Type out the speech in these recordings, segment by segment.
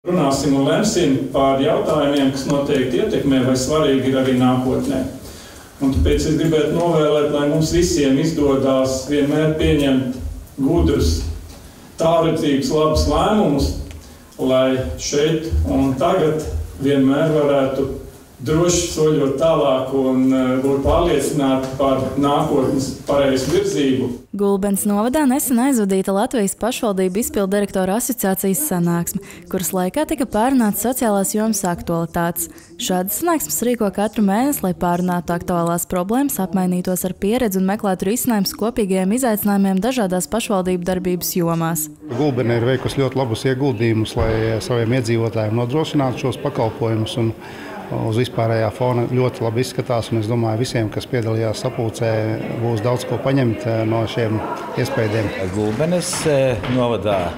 Runāsim un lemsim par jautājumiem, kas noteikti ietekmē vai svarīgi ir arī nākotnē. Un tāpēc es gribētu novēlēt, lai mums visiem izdodas vienmēr pieņemt gudrus, tālredzīgus, labus lēmumus, lai šeit un tagad vienmēr varētu droši soļot tālāk un būt pārliecināti par nākotnes pareizu virzību. Gulbenes novadā nesen aizvadīta Latvijas pašvaldību izpilddirektoru asociācijas sanāksme, kuras laikā tika pārunātas sociālās jomas aktualitātes. Šādas sanāksmes rīko katru mēnesi, lai pārunātu aktuālās problēmas, apmainītos ar pieredzi un meklētu risinājumus kopīgajiem izaicinājumiem dažādās pašvaldību darbības jomās. Gulbene ir veikusi ļoti labus ieguldījumus, lai saviem iedzīvotājiem nodrošinātu šos pakalpojumus. Uz vispārējā fona ļoti labi izskatās, un es domāju, visiem, kas piedalījās sapulcē, būs daudz ko paņemt no šiem iespējām. Gulbenes novadā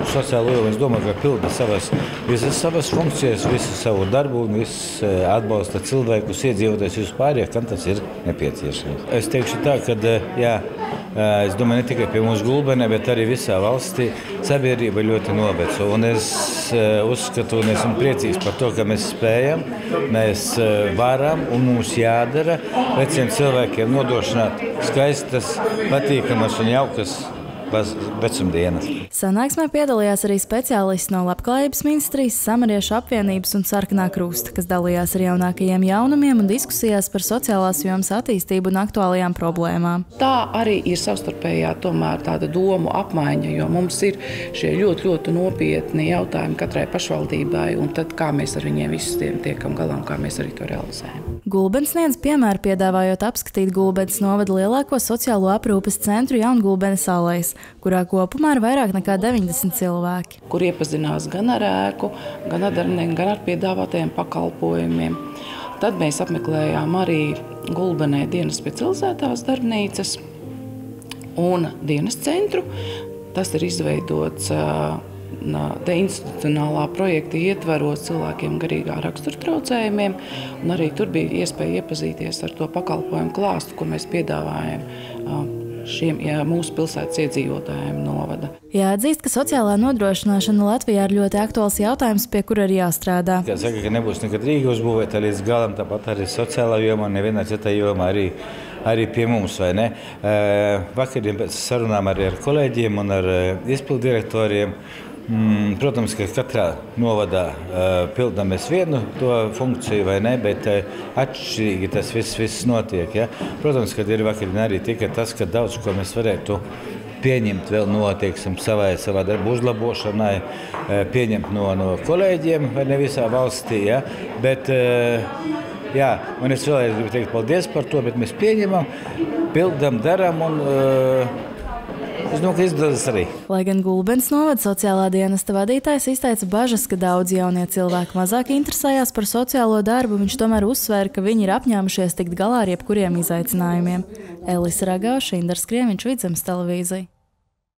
sociālo jomu, es domāju, ka pilda visas savas funkcijas, visu savu darbu un visu atbalsta cilvēkus, iedzīvotājus vispār, kam tas ir nepieciešams. Es teikšu tā, ka es domāju, ne tikai pie mums Gulbenē, bet arī visā valstī sabiedrība ļoti noveco. Un es uzskatu un esmu priecīgs par to, ka mēs spējam, mēs varam un mums jādara veciem cilvēkiem nodrošināt skaistas, patīkamas un jaukas vecumdienas. Sanāksmē piedalījās arī speciālisti no Labklājības ministrijas, Samariešu apvienības un Sarkanā krusta, kas dalījās ar jaunākajiem jaunumiem un diskusijās par sociālās jomas attīstību un aktuālajām problēmām. Tā arī ir savstarpējā tomēr tāda domu apmaiņa, jo mums ir šie ļoti nopietni jautājumi katrai pašvaldībai, un tad kā mēs ar viņiem visiem tiekam galā un kā mēs arī to realizējam. Gulbens sniedz piemēru, piedāvājot apskatīt Gulbenes novada lielāko sociālo aprūpes centru Jaungulbenes alejs, kurā kopumā ir vairāk nekā 90 cilvēki. Kur iepazinās gan ar ēku, gan ar darbiniekiem, gan ar piedāvātajiem pakalpojumiem. Tad mēs apmeklējām arī Gulbenē dienas specializētās darbnīcas un dienas centru. Tas ir izveidots deinstitucionālā projekta ietvaros cilvēkiem garīgā rakstura traucējumiem, un arī tur bija iespēja iepazīties ar to pakalpojumu klāstu, ko mēs piedāvājam šiem mūsu pilsētas iedzīvotājiem novada. Jāatzīst, ka sociālā nodrošināšana Latvijā ir ļoti aktuāls jautājums, pie kura ir jāstrādā. Saka, ka nebūs nekad Rīga uzbūvēta līdz galam, tāpat arī sociālā jomā, nevienā citā jomā arī pie mums, vai ne? Vakariem pēc sarunām arī ar kolēģiem un ar izpilddirektoriem. Protams, ka katrā novadā pildām mēs vienu to funkciju, vai ne, bet atšķirīgi tas viss notiek. Ja? Protams, ka ir vakarien arī tikai tas, ka daudz ko mēs varētu pieņemt vēl no, teiksim, savā darba uzlabošanai, pieņemt no kolēģiem, vai ne visā valstī, ja? Bet, un es vēlreiz gribu teikt paldies par to, bet mēs pieņemam, pildam, daram un es domāju, ka izdodas arī. Lai gan Gulbenes novada sociālā dienesta vadītājs izteica bažas, ka daudz jaunie cilvēki mazāk interesējās par sociālo darbu, viņš tomēr uzsvēra, ka viņi ir apņēmušies tikt galā ar jebkuriem izaicinājumiem. Elisa Ragauša, Indars Krieviņš, Vidzemes televīzija.